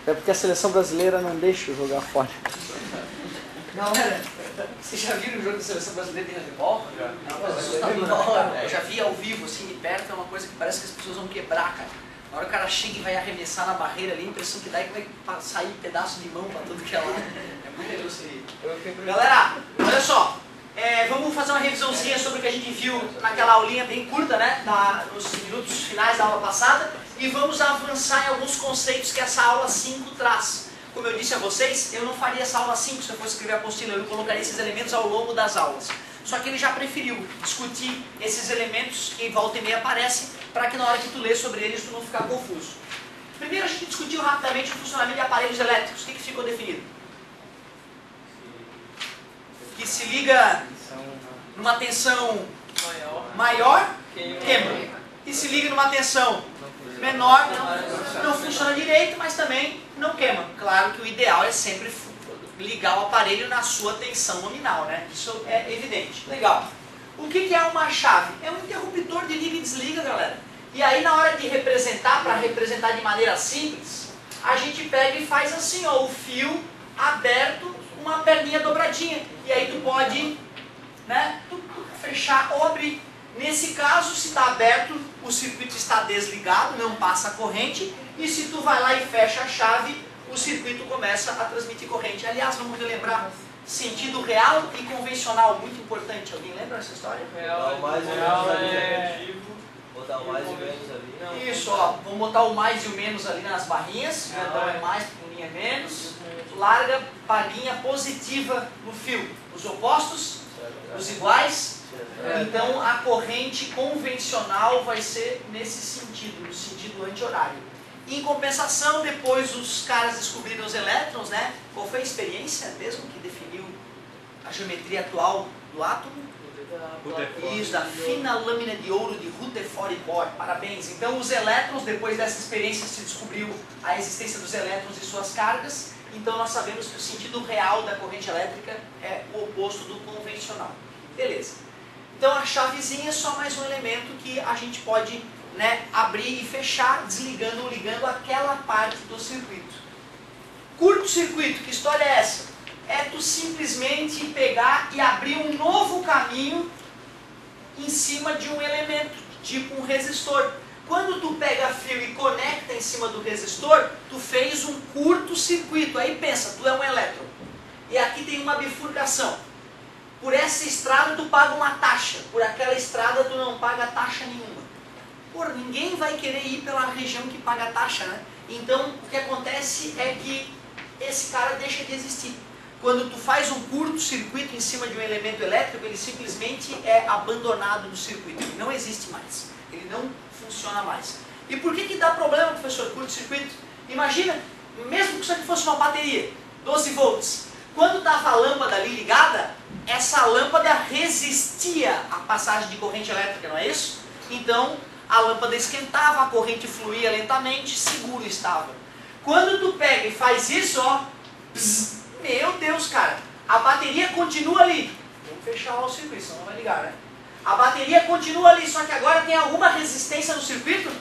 É porque a seleção brasileira não deixa eu jogar fora. Galera, vocês já viram o jogo da seleção brasileira de handebol? Eu já vi ao vivo, assim, de perto, é uma coisa que parece que as pessoas vão quebrar, cara. Na hora que o cara chega e vai arremessar na barreira ali, a impressão que dá é que vai sair pedaço de mão pra tudo que é lá. É muito legal isso aí. Galera, olha só. Vamos fazer uma revisãozinha sobre o que a gente viu naquela aulinha bem curta, né? Nos minutos finais da aula passada. E vamos avançar em alguns conceitos que essa aula 5 traz. Como eu disse a vocês, eu não faria essa aula 5 se eu fosse escrever a apostila, eu colocaria esses elementos ao longo das aulas. Só que ele já preferiu discutir esses elementos que volta e meia aparecem, para que na hora que tu lê sobre eles tu não ficar confuso. Primeiro a gente discutiu rapidamente o funcionamento de aparelhos elétricos. O que ficou definido? Que se liga numa tensão maior, queima. E se liga numa tensão menor, não funciona direito, mas também não queima. Claro que o ideal é sempre ligar o aparelho na sua tensão nominal, né? Isso é evidente. Legal. O que é uma chave? É um interruptor de liga e desliga, galera. E aí na hora de representar, para representar de maneira simples, a gente pega e faz assim, ó, o fio aberto, uma perninha dobradinha. E aí tu pode, né, fechar ou abrir. Nesse caso, se está aberto, o circuito está desligado, não passa a corrente. E se tu vai lá e fecha a chave, o circuito começa a transmitir corrente. Aliás, vamos relembrar, sentido real e convencional, muito importante. Alguém lembra essa história? Real, mais e menos ali negativo. Botar o mais e menos ali. Isso, ó, vamos botar o mais e o menos ali nas barrinhas. Então é mais, pequenininha é menos. Larga barrinha positiva no fio. Os opostos, os iguais. Então a corrente convencional vai ser nesse sentido, no sentido anti-horário. Em compensação, depois os caras descobriram os elétrons, né? Qual foi a experiência mesmo que definiu a geometria atual do átomo? Isso, da fina lâmina de ouro de Rutherford Bohr. Parabéns. Então os elétrons, depois dessa experiência se descobriu a existência dos elétrons e suas cargas. Então nós sabemos que o sentido real da corrente elétrica é o oposto do convencional. Beleza. Então a chavezinha é só mais um elemento que a gente pode, né, abrir e fechar, desligando ou ligando aquela parte do circuito. Curto-circuito, que história é essa? É tu simplesmente pegar e abrir um novo caminho em cima de um elemento, tipo um resistor. Quando tu pega fio e conecta em cima do resistor, tu fez um curto-circuito. Aí pensa, tu é um elétron. E aqui tem uma bifurcação. Por essa estrada tu paga uma taxa, por aquela estrada tu não paga taxa nenhuma. Porra, ninguém vai querer ir pela região que paga taxa, né? Então o que acontece é que esse cara deixa de existir. Quando tu faz um curto-circuito em cima de um elemento elétrico, ele simplesmente é abandonado do circuito. Ele não existe mais. Ele não funciona mais. E por que dá problema, professor, curto-circuito? Imagina, mesmo que isso aqui fosse uma bateria, 12 volts. Quando estava a lâmpada ali ligada, essa lâmpada resistia à passagem de corrente elétrica, não é isso? Então a lâmpada esquentava, a corrente fluía lentamente, seguro estava. Quando tu pega e faz isso, ó, pss, meu Deus, cara, a bateria continua ali. Vamos fechar o circuito, senão não vai ligar, né? A bateria continua ali, só que agora tem alguma resistência no circuito?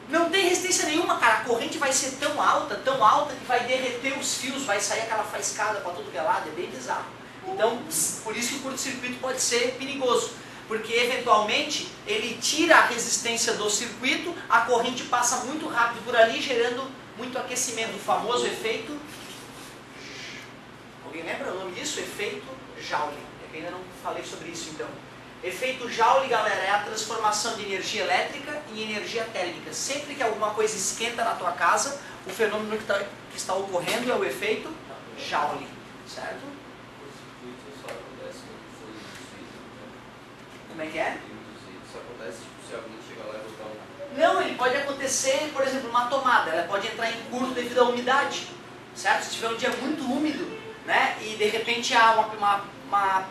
Não tem resistência nenhuma, cara. A corrente vai ser tão alta que vai derreter os fios, vai sair aquela faiscada para tudo que é lado, é bem bizarro. Então, por isso que o curto-circuito pode ser perigoso. Porque, eventualmente, ele tira a resistência do circuito, a corrente passa muito rápido por ali, gerando muito aquecimento. O famoso efeito... Alguém lembra o nome disso? Efeito Joule. Eu ainda não falei sobre isso, então. Efeito Joule, galera, é a transformação de energia elétrica em energia térmica. Sempre que alguma coisa esquenta na tua casa, o fenômeno que está ocorrendo é o efeito Joule, certo? Como é que é? Isso acontece se alguém chegar lá e botar um... Não, ele pode acontecer, por exemplo, uma tomada. Ela pode entrar em curto devido à umidade, certo? Se tiver um dia muito úmido, né? E de repente há uma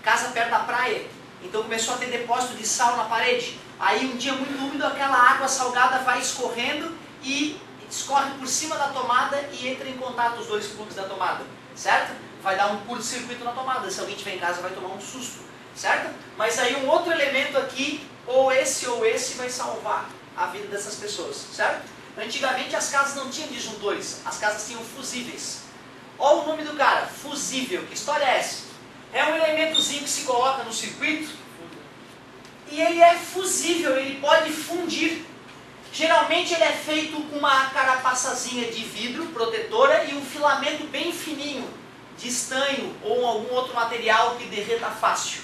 casa perto da praia, então começou a ter depósito de sal na parede. Aí um dia muito úmido, aquela água salgada vai escorrendo e escorre por cima da tomada e entra em contato os dois plugs da tomada, certo? Vai dar um curto-circuito na tomada. Se alguém estiver em casa vai tomar um susto, certo? Mas aí um outro elemento aqui, ou esse vai salvar a vida dessas pessoas, certo? Antigamente as casas não tinham disjuntores, as casas tinham fusíveis. Olha o nome do cara, fusível. Que história é essa? É um elementozinho que se coloca no circuito e ele é fusível, ele pode fundir. Geralmente ele é feito com uma carapaçazinha de vidro protetora e um filamento bem fininho de estanho ou algum outro material que derreta fácil.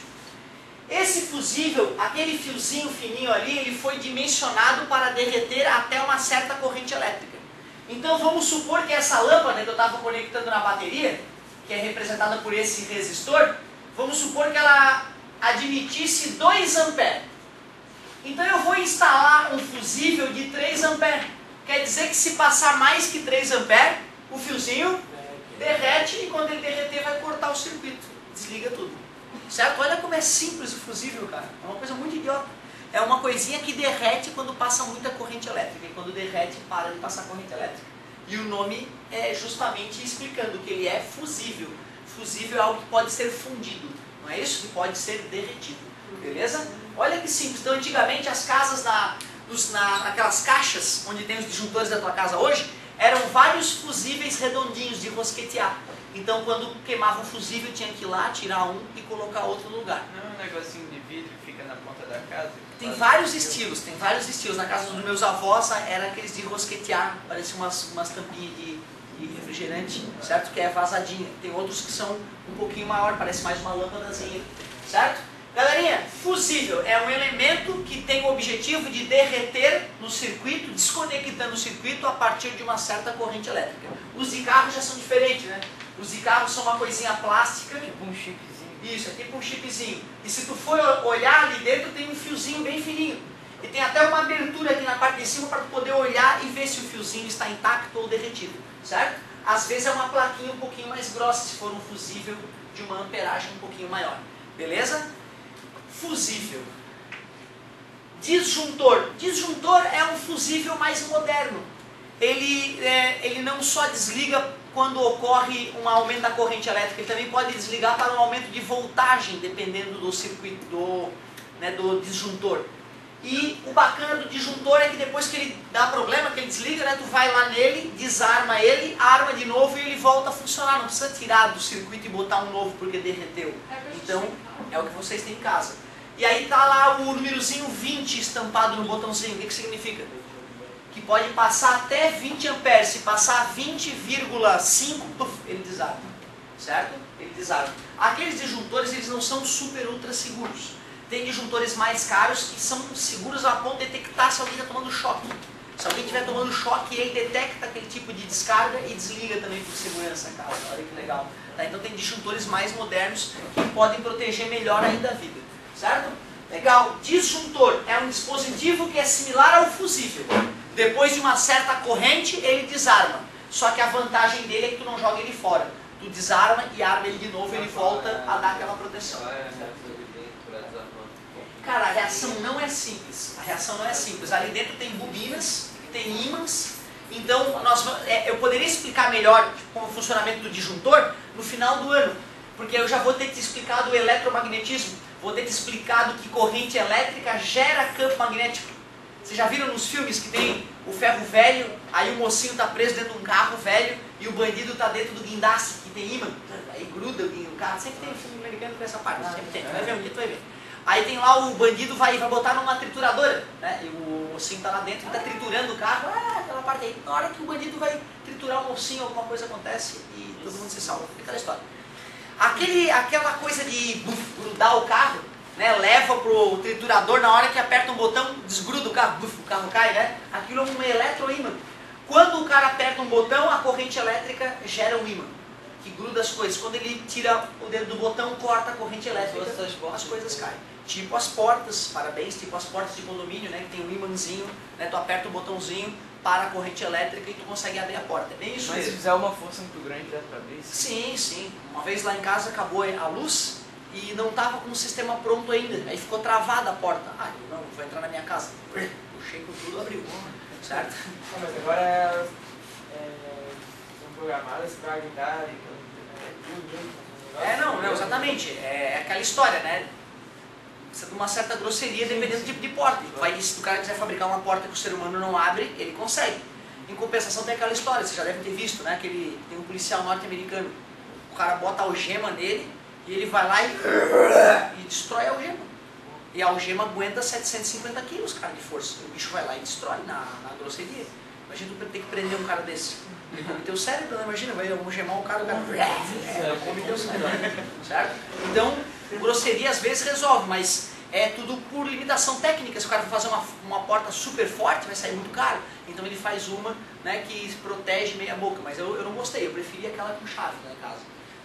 Esse fusível, aquele fiozinho fininho ali, ele foi dimensionado para derreter até uma certa corrente elétrica. Então vamos supor que essa lâmpada que eu estava conectando na bateria, que é representada por esse resistor, vamos supor que ela admitisse 2 amperes. Então eu vou instalar um fusível de 3 amperes. Quer dizer que se passar mais que 3 amperes, o fiozinho derrete e quando ele derreter vai cortar o circuito. Desliga tudo. Certo? Olha como é simples o fusível, cara. É uma coisa muito idiota. É uma coisinha que derrete quando passa muita corrente elétrica. E quando derrete, para de passar corrente elétrica. E o nome é justamente explicando que ele é fusível. Fusível é algo que pode ser fundido. Não é isso? Que pode ser derretido. Beleza? Olha que simples. Então, antigamente, as casas, naquelas caixas onde tem os disjuntores da tua casa hoje, eram vários fusíveis redondinhos de rosquetear. Então, quando queimava um fusível, tinha que ir lá, tirar um e colocar outro no lugar. Não é um negocinho de vidro que fica na ponta da casa? Tem vários estilos, tem vários estilos. Na casa dos meus avós, era aqueles de rosquetear, parece umas tampinhas de refrigerante, certo? Que é vazadinha. Tem outros que são um pouquinho maior, parece mais uma lâmpadazinha, certo? Galerinha, fusível é um elemento que tem o objetivo de derreter no circuito, desconectando o circuito a partir de uma certa corrente elétrica. Os de carro já são diferentes, né? Os de carro são uma coisinha plástica. Tipo um chipzinho. Isso, é tipo um chipzinho. E se tu for olhar ali dentro, tem um fiozinho bem fininho. E tem até uma abertura aqui na parte de cima para tu poder olhar e ver se o fiozinho está intacto ou derretido, certo? Às vezes é uma plaquinha um pouquinho mais grossa, se for um fusível de uma amperagem um pouquinho maior. Beleza? Fusível. Disjuntor. Disjuntor é um fusível mais moderno. Ele não só desliga quando ocorre um aumento da corrente elétrica, ele também pode desligar para um aumento de voltagem, dependendo do circuito, do disjuntor. E o bacana do disjuntor é que depois que ele dá problema, que ele desliga, né, tu vai lá nele, desarma ele, arma de novo e ele volta a funcionar. Não precisa tirar do circuito e botar um novo porque derreteu. Então, é o que vocês têm em casa. E aí tá lá o númerozinho 20 estampado no botãozinho. O que significa? Que pode passar até 20 amperes. Se passar 20,5, ele desarma. Certo? Ele desarma. Aqueles disjuntores, eles não são super ultra seguros. Tem disjuntores mais caros que são seguros a ponto de detectar se alguém está tomando choque. Se alguém estiver tomando choque, ele detecta aquele tipo de descarga e desliga também por segurança, cara. Olha que legal. Tá? Então tem disjuntores mais modernos que podem proteger melhor ainda a vida. Certo? Legal. Disjuntor é um dispositivo que é similar ao fusível. Depois de uma certa corrente, ele desarma. Só que a vantagem dele é que tu não joga ele fora. Tu desarma e arma ele de novo, ele volta a dar aquela proteção. Cara, a reação não é simples. A reação não é simples. Ali dentro tem bobinas, tem ímãs. Então, eu poderia explicar melhor como o funcionamento do disjuntor no final do ano. Porque eu já vou ter te explicado o eletromagnetismo. Vou ter te explicado que corrente elétrica gera campo magnético. Vocês já viram nos filmes que tem o ferro velho, aí o mocinho está preso dentro de um carro velho e o bandido está dentro do guindaste, que tem ímã. Aí gruda o carro. Sempre tem filme americano com essa parte. Sempre tem. Vai ver o que tu vai ver. Aí tem lá o bandido vai botar numa trituradora, né? E o mocinho está lá dentro e está triturando o carro. Aquela parte aí. Na hora que o bandido vai triturar o mocinho, alguma coisa acontece e todo mundo se salva. Fica aquela história. Aquela coisa de grudar o carro, né? Leva pro triturador, na hora que aperta um botão, desgruda o carro cai, né? Aquilo é um eletroímã. Quando o cara aperta um botão, a corrente elétrica gera um ímã, que gruda as coisas. Quando ele tira o dedo do botão, corta a corrente elétrica, as coisas caem. Tipo as portas, parabéns, tipo as portas de condomínio, né? Que tem um ímãzinho, né? Tu aperta o botãozinho, para a corrente elétrica e tu consegue abrir a porta. É bem isso mesmo. Mas se fizer uma força muito grande, dá pra abrir? Sim, sim. Uma vez lá em casa acabou a luz e não estava com o sistema pronto ainda. Aí ficou travada a porta. Eu não vou entrar na minha casa. Puxei com tudo, abriu. Certo? Não, mas agora são programadas para ajudar não, exatamente. É aquela história, né? Precisa de uma certa grosseria dependendo do tipo de porta. Se o cara quiser fabricar uma porta que o ser humano não abre, ele consegue. Em compensação tem aquela história, vocês já devem ter visto, né? Tem um policial norte-americano, o cara bota a algema nele e ele vai lá e destrói a algema. E a algema aguenta 750 quilos, cara, de força. O bicho vai lá e destrói na grosseria. Imagina tu ter que prender um cara desse. Ele come teu cérebro, né? Imagina, vai algemar o cara come teu cérebro. Certo? Então, grosseria às vezes resolve, mas é tudo por limitação técnica. Se o cara for fazer uma porta super forte, vai sair muito caro. Então ele faz uma, né, que protege meia boca. Mas eu não gostei, eu preferi aquela com chave, né, em casa.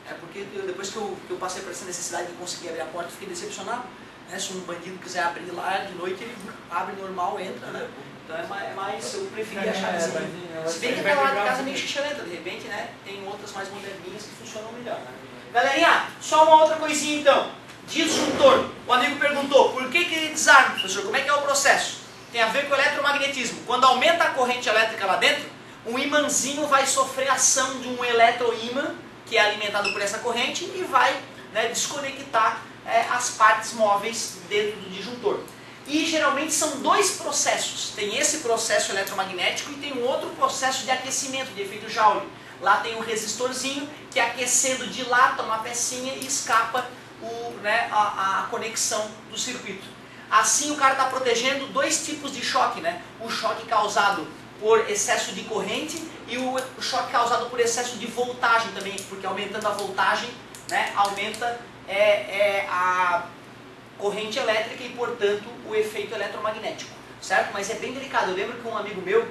É porque depois que eu passei por essa necessidade de conseguir abrir a porta, eu fiquei decepcionado. Né? Se um bandido quiser abrir lá de noite, ele abre normal, entra, né? Então é mais, eu preferi a chavezinha. Se bem que aquela lá de casa é meio xixelenta, de repente, né, tem outras mais moderninhas que funcionam melhor. Né? Galerinha, só uma outra coisinha então. Disjuntor. O amigo perguntou, por que ele desarma, professor? Como é que é o processo? Tem a ver com o eletromagnetismo. Quando aumenta a corrente elétrica lá dentro, um imãzinho vai sofrer ação de um eletroímã, que é alimentado por essa corrente, e vai, né, desconectar as partes móveis dentro do disjuntor. E geralmente são dois processos. Tem esse processo eletromagnético e tem um outro processo de aquecimento, de efeito Joule. Lá tem um resistorzinho que, aquecendo, dilata uma pecinha e escapa a conexão do circuito. Assim o cara está protegendo dois tipos de choque, né? O choque causado por excesso de corrente e o choque causado por excesso de voltagem também, porque aumentando a voltagem, né, aumenta a corrente elétrica e, portanto, o efeito eletromagnético, certo? Mas é bem delicado. Eu lembro que um amigo meu,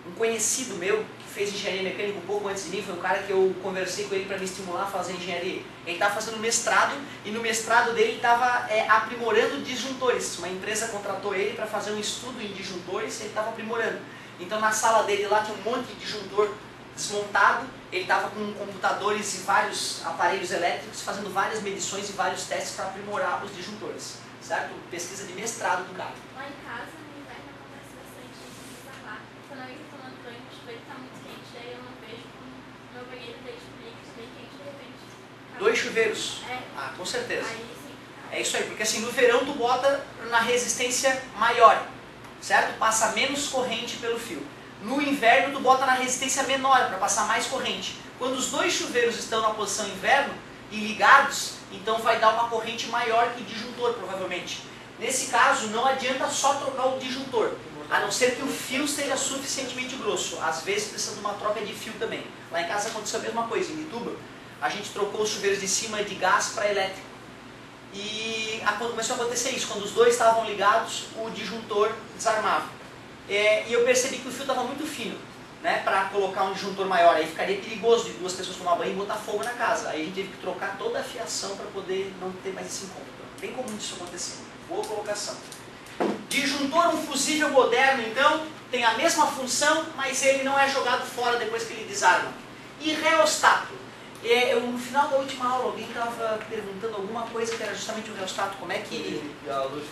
um conhecido meu, que fez engenharia mecânica um pouco antes de mim, foi um cara que eu conversei com ele para me estimular a fazer engenharia. Ele estava fazendo mestrado e no mestrado dele ele estava aprimorando disjuntores. Uma empresa contratou ele para fazer um estudo em disjuntores e ele estava aprimorando. Então na sala dele lá tinha um monte de disjuntor desmontado, ele estava com computadores e vários aparelhos elétricos fazendo várias medições e vários testes para aprimorar os disjuntores, certo? Pesquisa de mestrado do cara. Lá em casa, no inverno, acontece bastante isso de desarmar. Quando alguém está tomando banho, o chuveiro está muito quente, daí eu não vejo como o meu banheiro deixa o líquido bem quente, de repente. Dois chuveiros? Ah, com certeza. É isso aí, porque assim, no verão tu bota na resistência maior, certo? Passa menos corrente pelo fio. No inverno tu bota na resistência menor, para passar mais corrente. Quando os dois chuveiros estão na posição inverno e ligados, então vai dar uma corrente maior que o disjuntor, provavelmente. Nesse caso, não adianta só trocar o disjuntor, a não ser que o fio esteja suficientemente grosso. Às vezes precisa de uma troca de fio também. Lá em casa aconteceu a mesma coisa, em Ituba. A gente trocou os chuveiros de cima de gás para elétrico. E começou a acontecer isso, quando os dois estavam ligados, o disjuntor desarmava. E eu percebi que o fio estava muito fino, né, para colocar um disjuntor maior. Aí ficaria perigoso de duas pessoas tomar banho e botar fogo na casa. Aí a gente teve que trocar toda a fiação para poder não ter mais esse incômodo. Bem comum isso acontecer. Boa colocação. Disjuntor, um fusível moderno, então, tem a mesma função, mas ele não é jogado fora depois que ele desarma. E reostato. No final da última aula, alguém estava perguntando alguma coisa que era justamente o reostato. Como é que...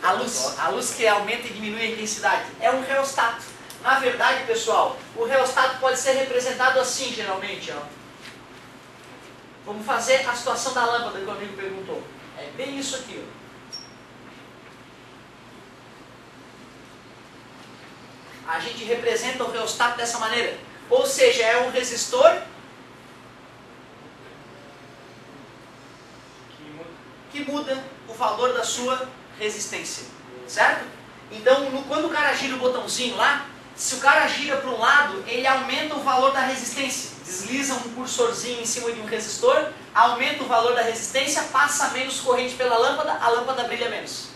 A luz que aumenta e diminui a intensidade. É um reostato. Na verdade, pessoal, o reostato pode ser representado assim, geralmente. Ó. Vamos fazer a situação da lâmpada que o amigo perguntou. É bem isso aqui. Ó. A gente representa o reostato dessa maneira. Ou seja, é um resistor que muda o valor da sua resistência, certo? Então, quando o cara gira o botãozinho lá, se o cara gira para um lado, ele aumenta o valor da resistência. Desliza um cursorzinho em cima de um resistor, aumenta o valor da resistência, passa menos corrente pela lâmpada, a lâmpada brilha menos.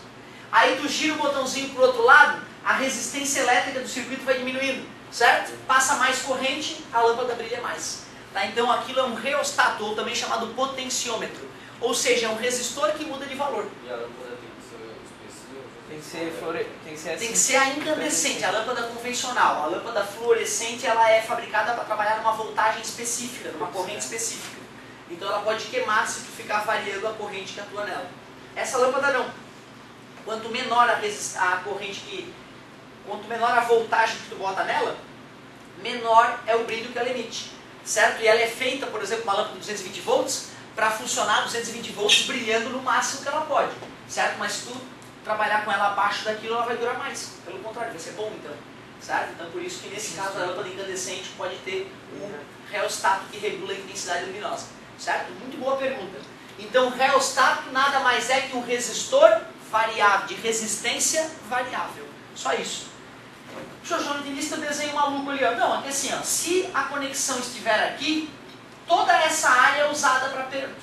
Aí tu gira o botãozinho para o outro lado, a resistência elétrica do circuito vai diminuindo, certo? Passa mais corrente, a lâmpada brilha mais. Tá? Então aquilo é um reostato, ou também chamado potenciômetro. Ou seja, é um resistor que muda de valor. E a lâmpada tem que ser específica? Tem que ser a incandescente, a lâmpada convencional. A lâmpada fluorescente ela é fabricada para trabalhar numa voltagem específica, numa corrente específica. Então ela pode queimar se tu ficar variando a corrente que atua nela. Essa lâmpada não. Quanto menor a corrente quanto menor a voltagem que tu bota nela, menor é o brilho que ela emite. Certo? E ela é feita, por exemplo, uma lâmpada de 220 volts, para funcionar 220 volts brilhando no máximo que ela pode, certo? Mas se tu trabalhar com ela abaixo daquilo, ela vai durar mais. Pelo contrário, vai ser bom então. certo? Então por isso que nesse caso a lâmpada incandescente pode ter um reostato que regula a intensidade luminosa, certo? Muito boa pergunta. Então reostato nada mais é que um resistor variável, de resistência variável, só isso. Professor, eu não entendi esse desenho maluco ali, ó. Não, aqui assim, ó, se a conexão estiver aqui, toda essa área é usada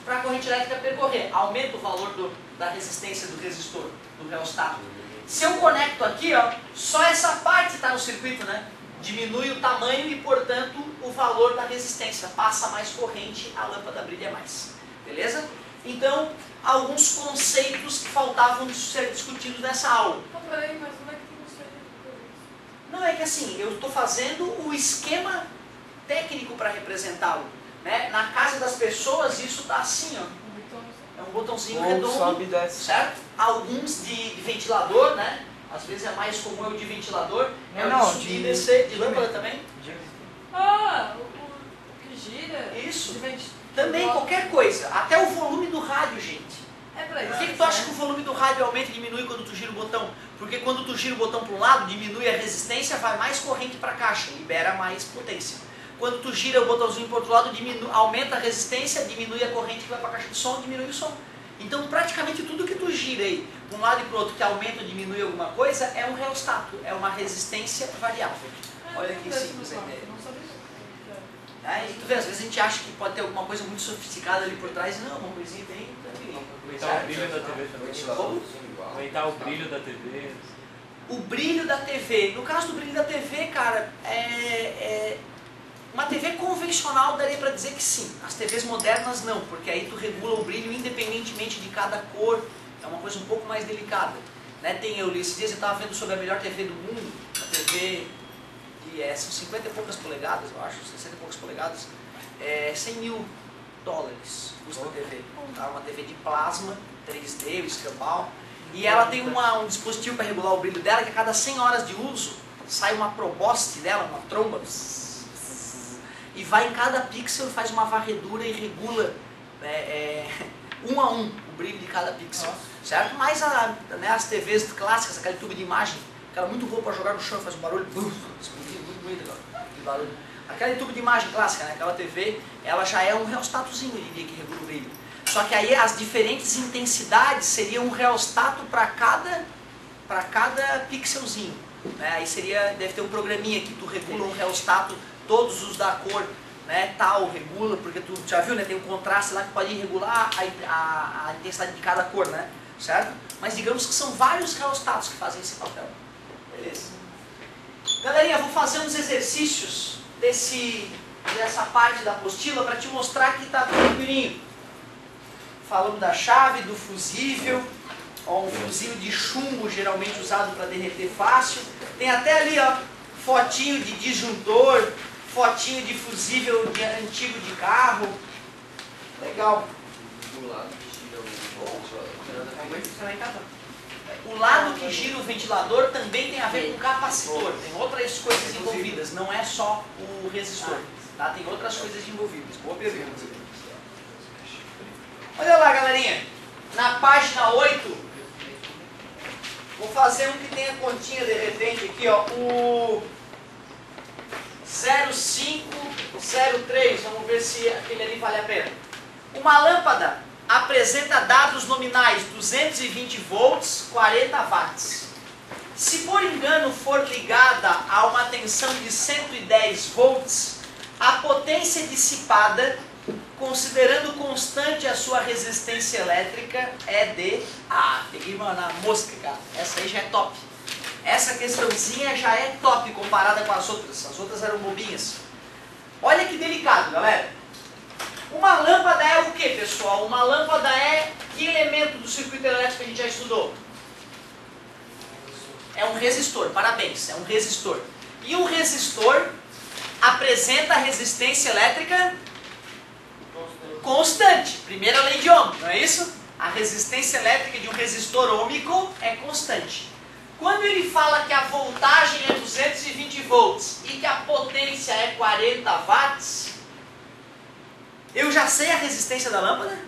para a corrente elétrica percorrer. Aumenta o valor da resistência do resistor, do reostato. Se eu conecto aqui, ó, só essa parte está no circuito, né? Diminui o tamanho e, portanto, o valor da resistência. Passa mais corrente, a lâmpada brilha mais. Beleza? Então, alguns conceitos que faltavam ser discutidos nessa aula. Peraí, mas como é que funciona isso? Não, é que assim, eu estou fazendo o esquema técnico para representá-lo. Né? Na casa das pessoas isso está assim, ó. É um botãozinho redondo, sobe e desce. certo? Alguns de ventilador, né? Às vezes é mais comum o de ventilador. É o de subir e descer. De lâmpada também? Ah, o que gira? Isso. De venti- Também qualquer coisa. Até o volume do rádio, gente. É pra isso. Por que tu acha que o volume do rádio aumenta e diminui quando tu gira o botão? Porque quando tu gira o botão para um lado, diminui a resistência, vai mais corrente para a caixa, libera mais potência. Quando tu gira o botãozinho para o outro lado, aumenta a resistência, diminui a corrente que vai para a caixa de som, diminui o som. Então praticamente tudo que tu gira aí, de um lado e para o outro, que aumenta ou diminui alguma coisa, é um reostato, é uma resistência variável. Olha que simples a ideia. Não sabia. E tu vê, às vezes a gente acha que pode ter alguma coisa muito sofisticada ali por trás, não, uma coisinha bem tranquilinha. Aumentar o brilho da TV também. Como? Aumentar o brilho da TV. O brilho da TV. No caso do brilho da TV, cara, uma TV convencional daria para dizer que sim. As TVs modernas não, porque aí tu regula o brilho independentemente de cada cor. É uma coisa um pouco mais delicada. Né? Esses dias eu estava vendo sobre a melhor TV do mundo, a TV que são 50 e poucas polegadas, eu acho, 60 e poucas polegadas, $100 mil custa a TV. Tá? Uma TV de plasma, 3D, o escambau. E ela tem um dispositivo para regular o brilho dela, que a cada 100 horas de uso sai uma proboste dela, uma tromba, e vai em cada pixel, faz uma varredura e regula um a um o brilho de cada pixel. Certo? Mas as TVs clássicas, aquele tubo de imagem, aquela muito boa para jogar no chão, faz um barulho, muito bonito de barulho. Aquele tubo de imagem clássica, né? Aquela TV, ela já é um reostatozinho, eu diria, que regula o brilho. Só que aí as diferentes intensidades seriam um reostato para cada pixelzinho. Né? Aí deve ter um programinha que tu regula um reostato, todos os da cor, né, tal, regula, porque tu já viu, né, tem um contraste lá que pode regular a intensidade de cada cor, né, certo? Mas digamos que são vários reostatos que fazem esse papel. Beleza? Galerinha, vou fazer uns exercícios dessa parte da apostila para te mostrar que está tranquilinho. Falando da chave, do fusível, ó, um fusível de chumbo geralmente usado para derreter fácil. Tem até ali, ó, fotinho de disjuntor, fotinho de fusível antigo de carro. Legal. O lado que gira o ventilador também tem a ver com o capacitor. Tem outras coisas envolvidas, não é só o resistor. Tá? Tem outras coisas envolvidas. Boa pergunta. Olha lá, galerinha. Na página 8, vou fazer um que tem a continha de repente aqui, ó. O 0503. Vamos ver se aquele ali vale a pena. Uma lâmpada apresenta dados nominais 220 volts, 40 watts. Se por engano for ligada a uma tensão de 110 volts, a potência dissipada, considerando constante a sua resistência elétrica, é de... peguei uma na mosca, cara. Essa aí já é top. Essa questãozinha já é top comparada com as outras. As outras eram bobinhas. Olha que delicado, galera. Uma lâmpada é o que, pessoal? Uma lâmpada é que elemento do circuito elétrico que a gente já estudou? É um resistor, parabéns, é um resistor. E um resistor apresenta resistência elétrica constante. Primeira lei de Ohm, não é isso? A resistência elétrica de um resistor ôhmico é constante. Quando ele fala que a voltagem é 220 volts e que a potência é 40 watts, eu já sei a resistência da lâmpada?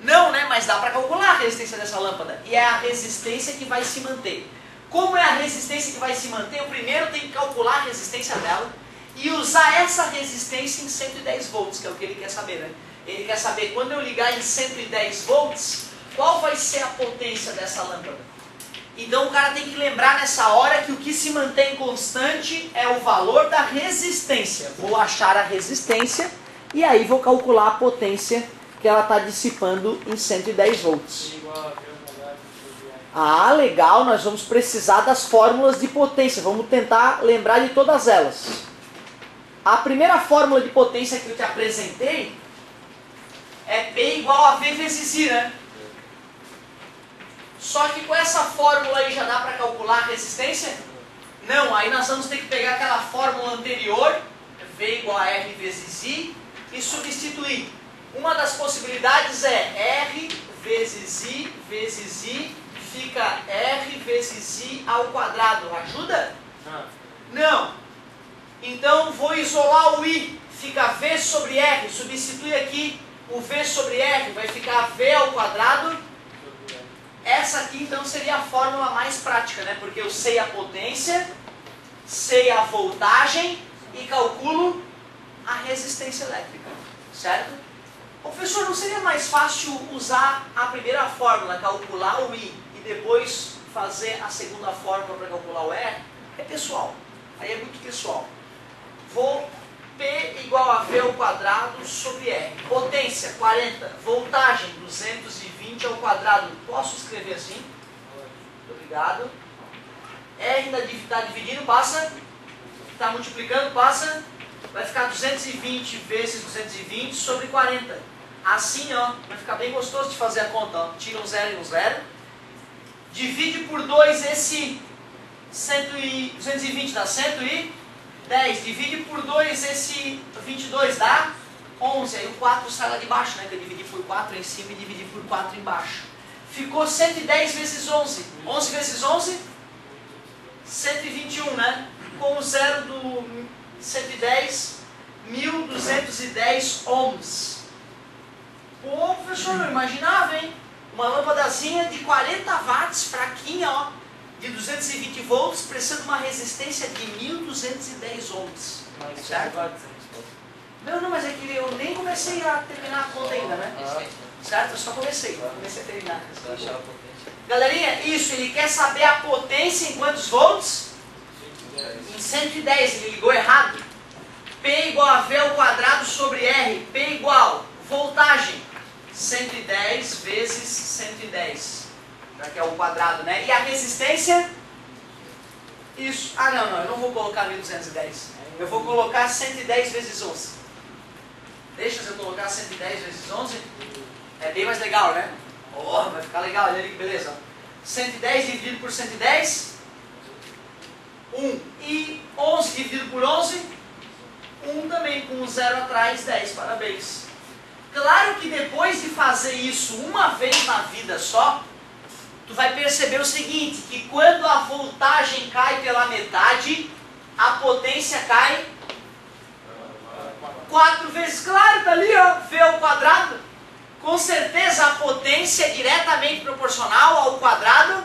Não, né? Mas dá para calcular a resistência dessa lâmpada. E é a resistência que vai se manter. Como é a resistência que vai se manter? Eu primeiro tenho que calcular a resistência dela e usar essa resistência em 110 volts, que é o que ele quer saber, né? Ele quer saber, quando eu ligar em 110 volts, qual vai ser a potência dessa lâmpada. Então o cara tem que lembrar nessa hora que o que se mantém constante é o valor da resistência. Vou achar a resistência e aí vou calcular a potência que ela está dissipando em 110 volts. Ah, legal, nós vamos precisar das fórmulas de potência. Vamos tentar lembrar de todas elas. A primeira fórmula de potência que eu te apresentei é P igual a V vezes I, né? Só que com essa fórmula aí já dá para calcular a resistência? Não, aí nós vamos ter que pegar aquela fórmula anterior, V igual a R vezes I, e substituir. Uma das possibilidades é R vezes I vezes I, fica R vezes I ao quadrado. Ajuda? Não. Então vou isolar o I, fica V sobre R, substitui aqui o V sobre R, vai ficar V ao quadrado. Essa aqui então seria a fórmula mais prática, né? Porque eu sei a potência, sei a voltagem e calculo a resistência elétrica, certo? Professor, não seria mais fácil usar a primeira fórmula, calcular o I, e depois fazer a segunda fórmula para calcular o R? É pessoal, aí é muito pessoal. Vou P igual a V ao quadrado sobre R. Potência, 40. Voltagem, 220 ao quadrado. Posso escrever assim? Obrigado. R está dividindo, passa. Está multiplicando, passa. Vai ficar 220 vezes 220 sobre 40. Assim, ó, vai ficar bem gostoso de fazer a conta. Ó. Tira um zero e um zero. Divide por 2 esse 220 dá 110. Divide por 2 esse 22 dá 11. Aí o 4 sai lá de baixo, né? Que eu dividi por 4 em cima e dividi por 4 embaixo. Ficou 110 vezes 11. 11 vezes 11? 121, né? Com o zero do 110, 1210 ohms. Pô, professor, não imaginava, hein? Uma lâmpadazinha de 40 watts, fraquinha, ó, de 220 volts, precisando de uma resistência de 1210 ohms. Certo? Não, mas é que eu nem comecei a terminar a conta ainda, né? Certo? Eu só comecei a terminar. Galerinha, isso, ele quer saber a potência em quantos volts? Em 110, ele ligou errado. P igual a V ao quadrado sobre R. P igual, voltagem, 110 vezes 110. Já que é o quadrado, né? E a resistência? Isso. Ah, não, eu não vou colocar 1210. Eu vou colocar 110 vezes 11. Deixa eu colocar 110 vezes 11. É bem mais legal, né? Oh, vai ficar legal, olha ali que beleza. 110 dividido por 110, 1. E 11 dividido por 11, 1 também, com um zero atrás, 10. Parabéns. Claro que depois de fazer isso uma vez na vida só, tu vai perceber o seguinte, que quando a voltagem cai pela metade, a potência cai 4 vezes. Claro, tá ali, ó, V ao quadrado. Com certeza a potência é diretamente proporcional ao quadrado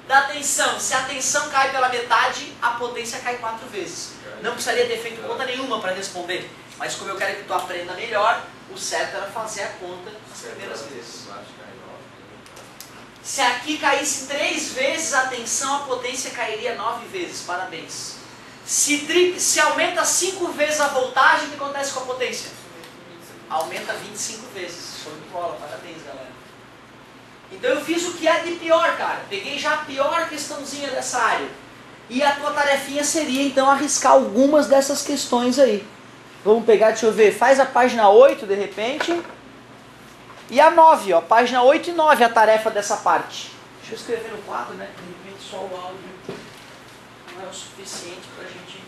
da tensão. Se a tensão cai pela metade, a potência cai 4 vezes. Não precisaria ter feito conta nenhuma para responder. Mas como eu quero que tu aprenda melhor, o certo era fazer a conta as primeiras vezes. Se aqui caísse 3 vezes a tensão, a potência cairia 9 vezes. Parabéns. Se aumenta 5 vezes a voltagem, o que acontece com a potência? Aumenta 25 vezes. Show de bola, parabéns, galera. Então eu fiz o que é de pior, cara. Peguei já a pior questãozinha dessa área. E a tua tarefinha seria, então, arriscar algumas dessas questões aí. Vamos pegar, deixa eu ver, faz a página 8, de repente. E a 9, ó, página 8 e 9, a tarefa dessa parte. Deixa eu escrever no quadro, né? De repente só o áudio não é o suficiente para a gente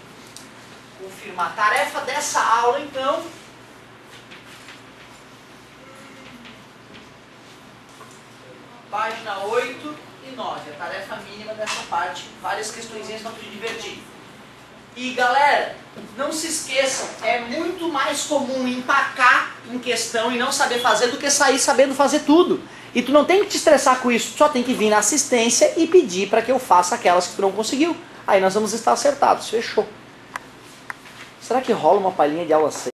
confirmar. Tarefa dessa aula, então. Página 8 e 9, a tarefa mínima dessa parte. Várias questõezinhas para te divertir. E galera, não se esqueçam, é muito mais comum empacar em questão e não saber fazer do que sair sabendo fazer tudo. E tu não tem que te estressar com isso, tu só tem que vir na assistência e pedir para que eu faça aquelas que tu não conseguiu. Aí nós vamos estar acertados, fechou. Será que rola uma palhinha de aula 6?